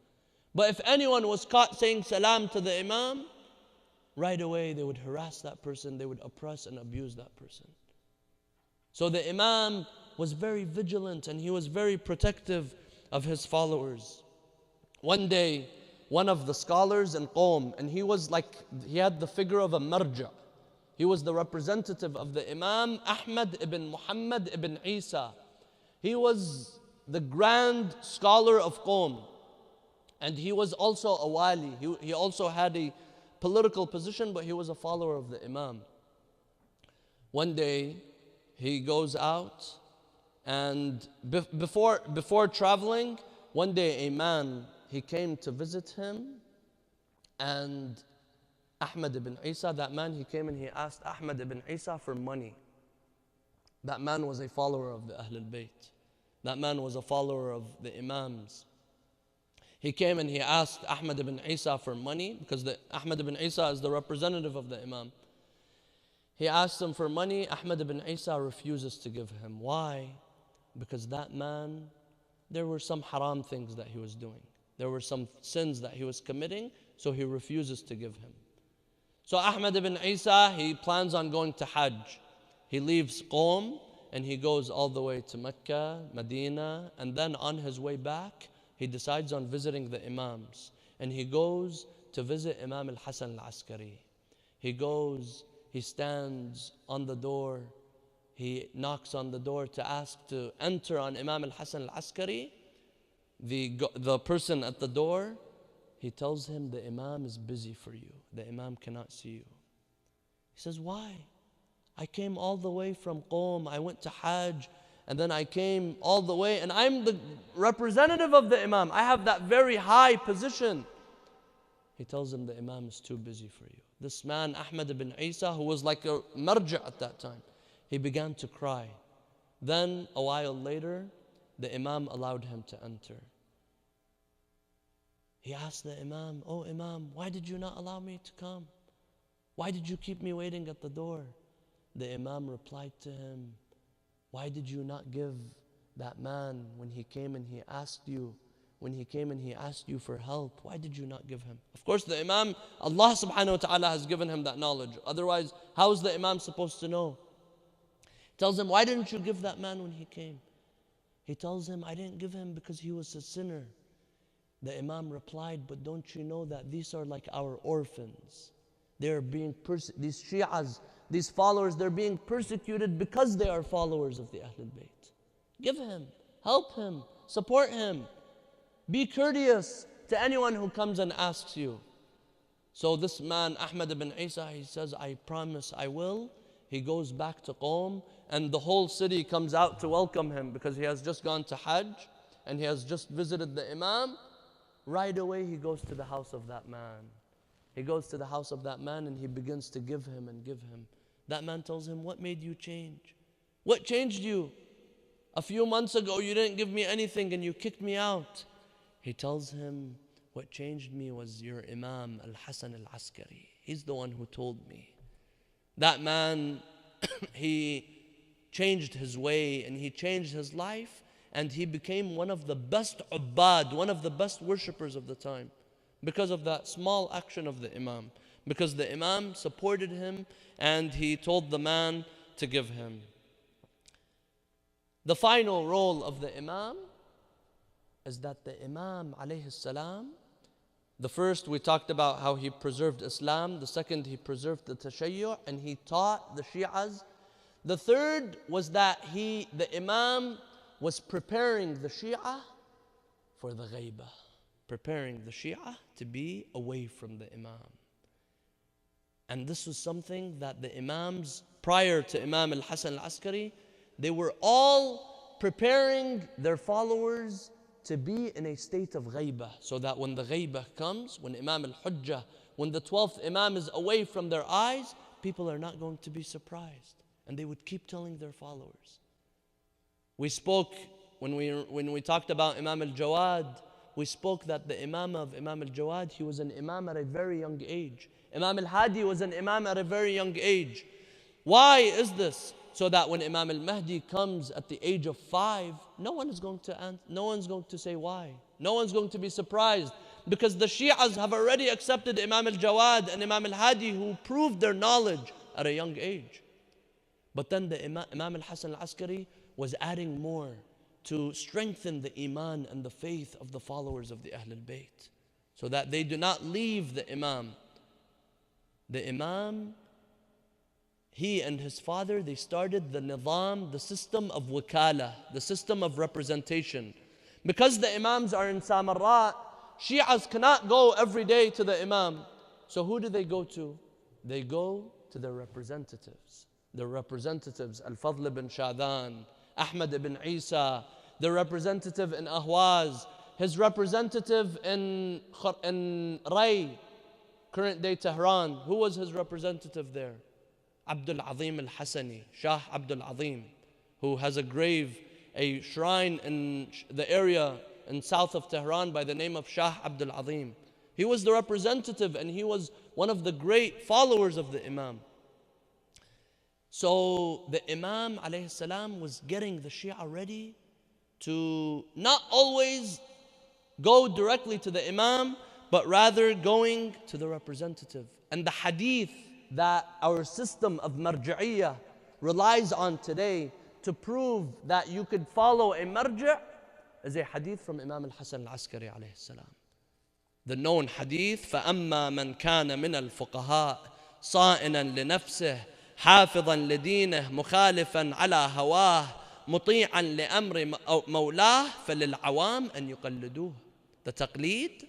But if anyone was caught saying salam to the Imam, right away they would harass that person, they would oppress and abuse that person. So the Imam was very vigilant and he was very protective of his followers. One day, one of the scholars in Qom, and he had the figure of a marja. He was the representative of the Imam Ahmad ibn Muhammad ibn Isa. He was the grand scholar of Qom. And he was also a wali. He also had a political position, but he was a follower of the Imam. One day, he goes out, and before traveling, one day a man, he came to visit him, and Ahmad ibn Isa, that man, he came and he asked Ahmad ibn Isa for money. That man was a follower of the Ahlul Bayt. That man was a follower of the Imams. He came and he asked Ahmad ibn Isa for money because Ahmad ibn Isa is the representative of the Imam. He asked him for money. Ahmad ibn Isa refuses to give him. Why? Because that man, there were some haram things that he was doing. There were some sins that he was committing, so he refuses to give him. So Ahmad ibn Isa, he plans on going to Hajj. He leaves Qom and he goes all the way to Mecca, Medina, and then on his way back, he decides on visiting the Imams. And he goes to visit Imam Hasan AlAskari. He goes, he stands on the door, he knocks on the door to ask to enter on Imam Hasan AlAskari. The person at the door, he tells him the Imam is busy for you. The Imam cannot see you. He says, why? I came all the way from Qom, I went to Hajj, and then I came all the way, and I'm the representative of the Imam. I have that very high position. He tells him the Imam is too busy for you. This man, Ahmad ibn Isa, who was like a marja at that time, he began to cry. Then, a while later, the Imam allowed him to enter. He asked the Imam, oh Imam, why did you not allow me to come? Why did you keep me waiting at the door? The Imam replied to him, why did you not give that man when he came and he asked you, for help, why did you not give him? Of course the Imam, Allah subhanahu wa ta'ala has given him that knowledge. Otherwise, how is the Imam supposed to know? He tells him, why didn't you give that man when he came? He tells him, I didn't give him because he was a sinner. The Imam replied, but don't you know that these are like our orphans? They're being these Shi'as, these followers, they're being persecuted because they are followers of the Ahlul Bayt. Give him, help him, support him. Be courteous to anyone who comes and asks you. So this man, Ahmad ibn Isa, he says, I promise I will. He goes back to Qom, and the whole city comes out to welcome him because he has just gone to Hajj and he has just visited the Imam. Right away he goes to the house of that man. He goes to the house of that man and he begins to give him and give him. That man tells him, what made you change? What changed you? A few months ago you didn't give me anything and you kicked me out. He tells him, what changed me was your Imam Hasan AlAskari. He's the one who told me. That man, he changed his way and he changed his life, and he became one of the best ubbad, one of the best worshippers of the time, because of that small action of the Imam. Because the Imam supported him and he told the man to give him. The final role of the Imam is that the Imam alayhi salam, the first we talked about how he preserved Islam, the second he preserved the Tashayyu' and he taught the Shi'as. The third was that the Imam was preparing the Shi'ah for the ghaibah, preparing the Shi'ah to be away from the Imam. And this was something that the Imams prior to Imam Hasan AlAskari, they were all preparing their followers to be in a state of ghaibah, so that when the ghaibah comes, when Imam al-Hujjah, when the 12th Imam is away from their eyes, people are not going to be surprised. And they would keep telling their followers. We spoke, when we talked about Imam al-Jawad, we spoke that the Imam of Imam al-Jawad, he was an Imam at a very young age. Imam al-Hadi was an Imam at a very young age. Why is this? So that when Imam al-Mahdi comes at the age of 5, no one's going to say why. No one's going to be surprised, because the Shi'as have already accepted Imam al-Jawad and Imam al-Hadi, who proved their knowledge at a young age. But then the Imam Hasan AlAskari was adding more to strengthen the iman and the faith of the followers of the Ahlul Bayt, so that they do not leave the Imam. The Imam, he and his father, they started the nizam, the system of wakala, the system of representation. Because the Imams are in Samara, Shi'as cannot go every day to the Imam. So who do they go to? They go to their representatives. Their representatives, Al-Fadl ibn Shadhan, Ahmad ibn Isa, their representative in Ahwaz, his representative in Ray, current day Tehran, who was his representative there? Abdul Azim al-Hassani, Shah Abdul Azim, who has a grave, a shrine in the area in south of Tehran by the name of Shah Abdul Azim. He was the representative and he was one of the great followers of the Imam. So the Imam alayhi salam was getting the Shia ready to not always go directly to the Imam, but rather going to the representative. And the hadith that our system of marji'iyah relies on today to prove that you could follow a marji' is a hadith from Imam Hasan AlAskari alayhi salam. The known hadith, فَأَمَّا مَنْ كَانَ مِنَ الْفُقَهَاءِ صَائِنًا لِنَفْسِهِ حافظا لدينه مخالفا على هواه مطيعا لأمر مولاه فللعوام أن يقلدوه. The taqleed,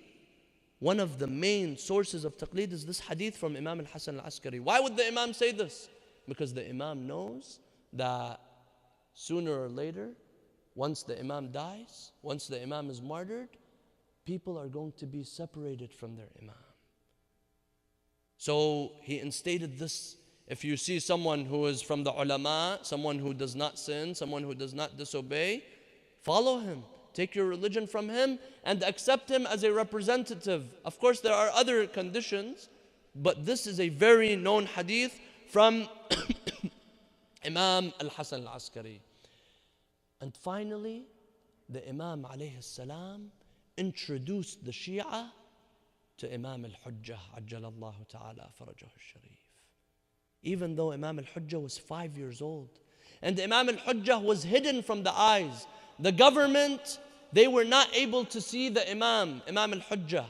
one of the main sources of taqleed is this hadith from Imam Hasan AlAskari. Why would the Imam say this? Because the Imam knows that sooner or later, once the Imam dies, once the Imam is martyred, people are going to be separated from their Imam. So he instated this. If you see someone who is from the ulama, someone who does not sin, someone who does not disobey, follow him. Take your religion from him and accept him as a representative. Of course, there are other conditions, but this is a very known hadith from Imam Hasan AlAskari. And finally, the Imam alayhi salam introduced the Shia to Imam al-Hujjah, ajjalallahu ta'ala farajahu al-sharif. Even though Imam al-Hujjah was 5 years old. And Imam al-Hujjah was hidden from the eyes. The government, they were not able to see the Imam al-Hujjah.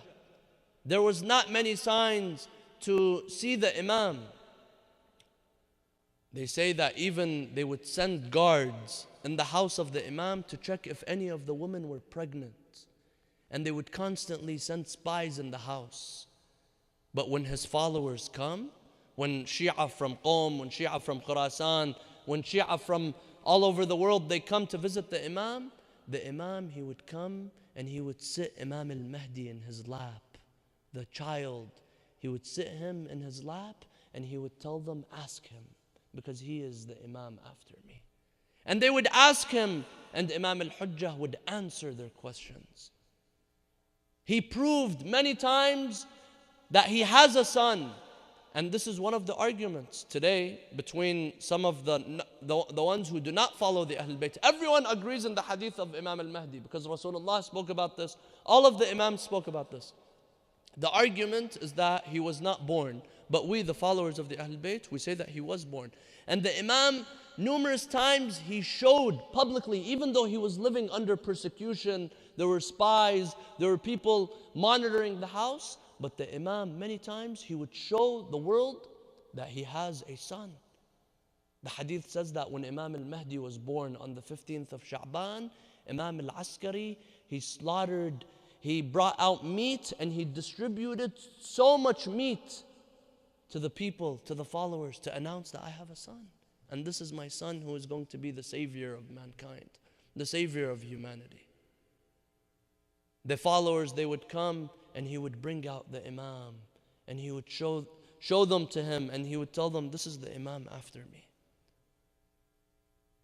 There was not many signs to see the Imam. They say that even they would send guards in the house of the Imam to check if any of the women were pregnant. And they would constantly send spies in the house. But when his followers come, when Shia from Qom, when Shia from Khurasan, when Shia from all over the world, they come to visit the Imam, he would come and he would sit Imam al-Mahdi in his lap. The child, he would sit him in his lap and he would tell them, ask him, because he is the Imam after me. And they would ask him, and Imam al-Hujjah would answer their questions. He proved many times that he has a son. And this is one of the arguments today between some of the ones who do not follow the Ahlul Bayt. Everyone agrees in the hadith of Imam al-Mahdi because Rasulullah spoke about this. All of the Imams spoke about this. The argument is that he was not born. But we, the followers of the Ahlul Bayt, we say that he was born. And the Imam, numerous times, he showed publicly, even though he was living under persecution, there were spies, there were people monitoring the house, but the Imam, many times, he would show the world that he has a son. The hadith says that when Imam al-Mahdi was born on the 15th of Sha'ban, Imam al-Askari, he brought out meat and he distributed so much meat to the people, to the followers, to announce that I have a son. And this is my son who is going to be the savior of mankind, the savior of humanity. The followers, they would come and he would bring out the Imam and he would show them to him and he would tell them, this is the Imam after me.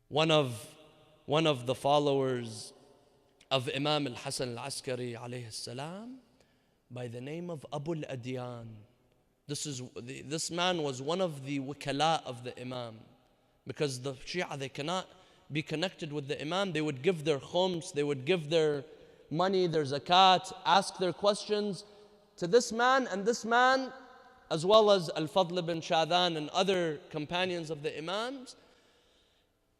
One of the followers of Imam Hasan AlAskari alayhi salam by the name of Abu al-Adyan. This man was one of the wukala of the Imam, because the Shia, they cannot be connected with the Imam. They would give their khums, they would give their money, their zakat, ask their questions to this man, and this man, as well as Al-Fadl ibn Shadhan and other companions of the Imams,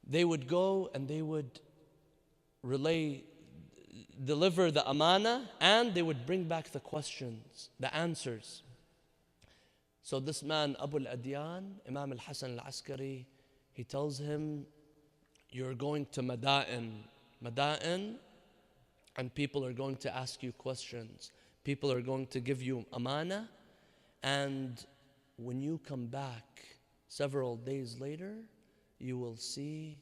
they would go and they would deliver the amana, and they would bring back the questions, the answers. So this man, Abu al-Adyan, Imam Hasan AlAskari, he tells him, you're going to Mada'in, and people are going to ask you questions. People are going to give you amana, and when you come back several days later, you will see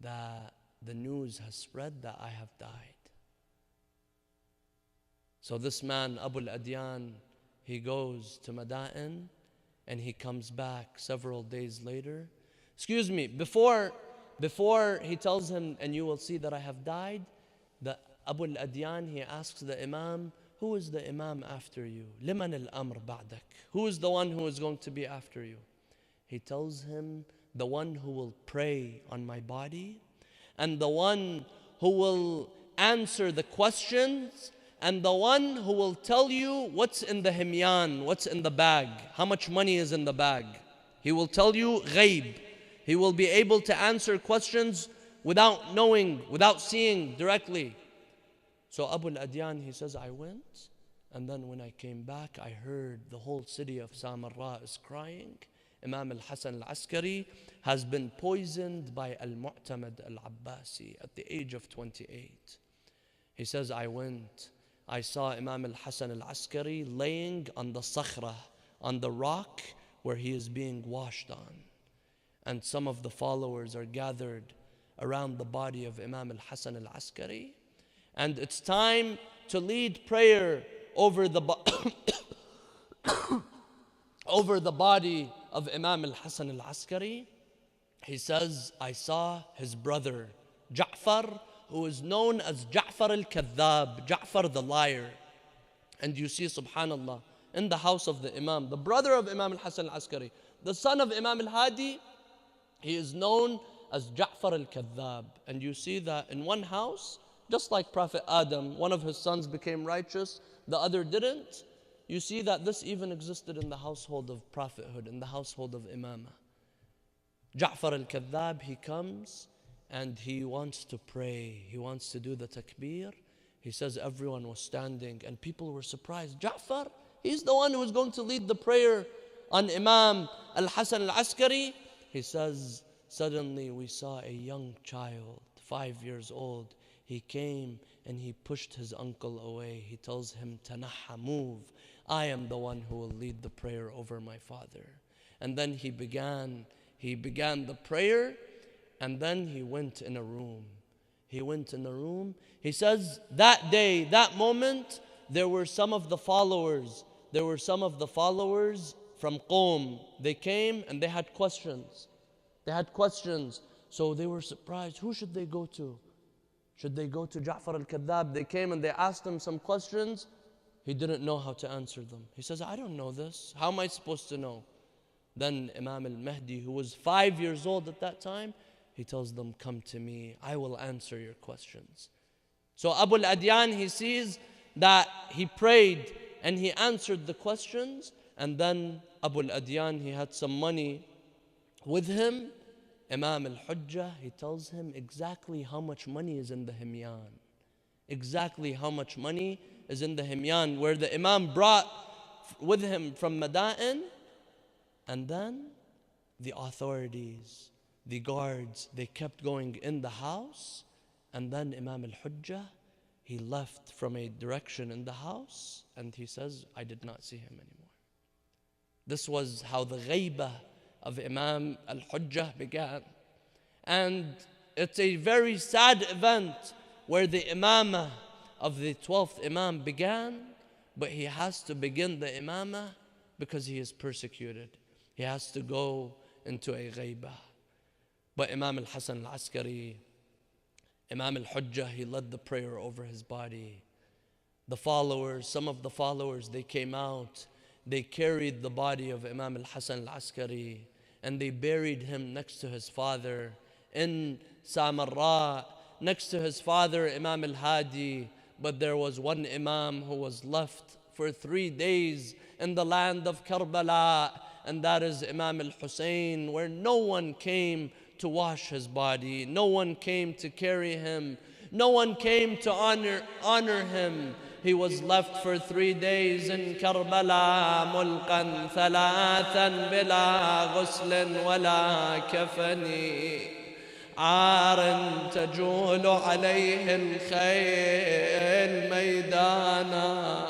that the news has spread that I have died. So this man, Abu al-Adyan, he goes to Madain and he comes back several days later. Excuse me, before he tells him, and you will see that I have died, the Abu al-Adyan, he asks the Imam, who is the Imam after you? Liman al-amr ba'dak? Who is the one who is going to be after you? He tells him, the one who will pray on my body, and the one who will answer the questions, and the one who will tell you what's in the himyan, what's in the bag, how much money is in the bag. He will tell you ghaib. He will be able to answer questions without knowing, without seeing directly. So Abu al-Adyan, he says, I went, and then when I came back, I heard the whole city of Samara is crying. Imam Hasan AlAskari has been poisoned by al-Mu'tamad al-Abbasi at the age of 28. He says, I went, I saw Imam Hasan AlAskari laying on the sakhra, on the rock where he is being washed on. And some of the followers are gathered around the body of Imam Hasan AlAskari. And it's time to lead prayer over the over the body of Imam Hasan AlAskari. He says, I saw his brother Ja'far, who is known as Ja'far al-Kadhab, Ja'far the liar. And you see, subhanallah, in the house of the Imam, the brother of Imam Hasan AlAskari, the son of Imam al-Hadi, he is known as Ja'far al-Kadhab. And you see that in one house, just like Prophet Adam, one of his sons became righteous, the other didn't. You see that this even existed in the household of prophethood, in the household of Imamah. Ja'far al-Kadhab, he comes and he wants to pray. He wants to do the takbir. He says everyone was standing and people were surprised. Ja'far, he's the one who is going to lead the prayer on Imam al-Hasan al-Askari. He says, suddenly we saw a young child, 5 years old. He came and he pushed his uncle away. He tells him, Tanaha, move. I am the one who will lead the prayer over my father. And then he began the prayer, and then he went in a room. He went in a room. He says that day, that moment, there were some of the followers from Qom. They came and they had questions. So they were surprised. Who should they go to? Should they go to Ja'far al-Kadhab? They came and they asked him some questions. He didn't know how to answer them. He says, I don't know this. How am I supposed to know? Then Imam al-Mahdi, who was 5 years old at that time, he tells them, come to me. I will answer your questions. So Abu al-Adyan, he sees that he prayed and he answered the questions. And then Abu al-Adyan, he had some money with him. Imam al-Hujjah, he tells him exactly how much money is in the himyan. Exactly how much money is in the himyan, where the Imam brought with him from Madain. And then the authorities, the guards, they kept going in the house. And then Imam al-Hujjah, he left from a direction in the house, and he says, I did not see him anymore. This was how the ghaibah of Imam al-Hujjah began. And it's a very sad event where the imamah of the 12th Imam began, but he has to begin the imamah because he is persecuted. He has to go into a ghaibah. But Imam Hasan AlAskari, Imam al-Hujjah, he led the prayer over his body. The followers, some of the followers, they came out. They carried the body of Imam Hasan AlAskari and they buried him next to his father in Samara, next to his father Imam al-Hadi. But there was one Imam who was left for 3 days in the land of Karbala, and that is Imam al-Hussein, where no one came to wash his body, no one came to carry him, no one came to honor him. He was left for 3 days in Karbala, mulqan thalathan bila ghuslan wala kafani, عار تجول عليه الخيل ميدانا.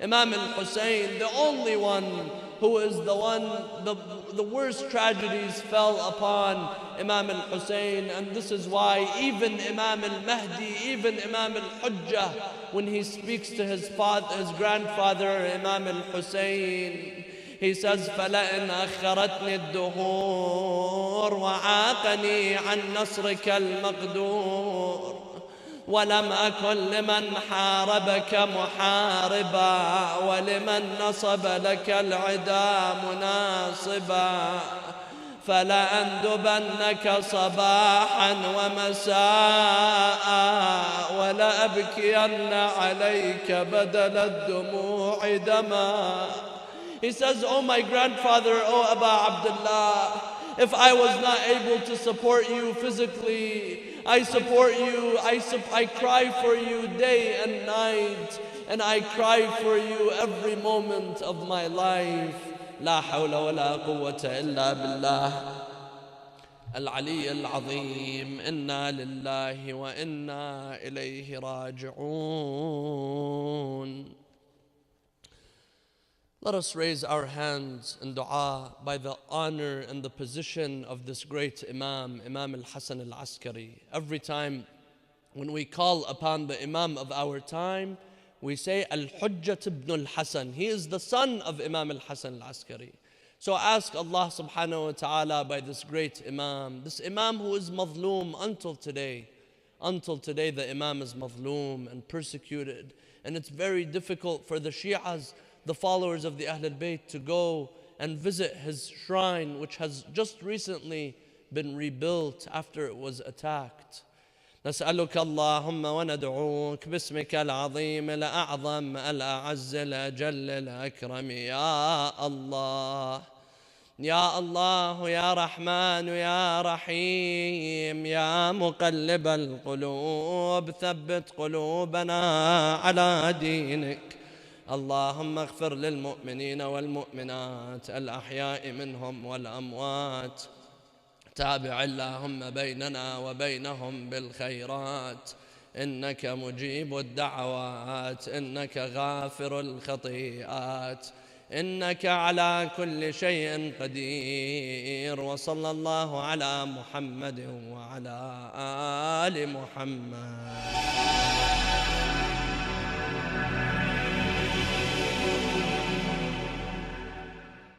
Imam al-Hussein, the only one who is the one, the worst tragedies fell upon Imam al-Hussein. And this is why even Imam al-Mahdi, even Imam al-Hujjah, when he speaks to his grandfather Imam al-Hussein, he says, فَلَئِنْ أَخَّرَتْنِي الدُّهُورُ وَعَاقَنِي عَنْ نَصْرِكَ الْمَقْدُورُ ولم أكن لمن حاربك محاربا ولمن نصب لك العدا مناصبا فلأندبنك صباحا ومساء ولأبكين عليك بدل الدموع دما. He says, oh my grandfather, oh Aba Abdullah, if I was not able to support you physically, I support you, I cry for you day and night, and I cry for you every moment of my life. لا حول ولا قوة إلا بالله العلي العظيم. إنا لله وإنا إليه راجعون. Let us raise our hands in dua by the honor and the position of this great Imam, Imam Hasan AlAskari. Every time when we call upon the Imam of our time, we say Al-Hujjat ibn al-Hasan. He is the son of Imam Hasan AlAskari. So ask Allah subhanahu wa ta'ala by this great Imam, this Imam who is mazloom until today. Until today the Imam is mazloom and persecuted. And it's very difficult for the Shi'as, the followers of the Ahlul Bayt, to go and visit his shrine, which has just recently been rebuilt after it was attacked. نسألك اللهم وندعوك باسمك العظيم الأعظم الأعز الأجل الأكرم يا الله يا الله يا رحمن يا رحيم يا مقلب القلوب ثبت قلوبنا على دينك. اللهم اغفر للمؤمنين والمؤمنات الأحياء منهم والأموات. تابع اللهم بيننا وبينهم بالخيرات. إنك مجيب الدعوات، إنك غافر الخطيئات، إنك على كل شيء قدير. وصلى الله على محمد وعلى آل محمد.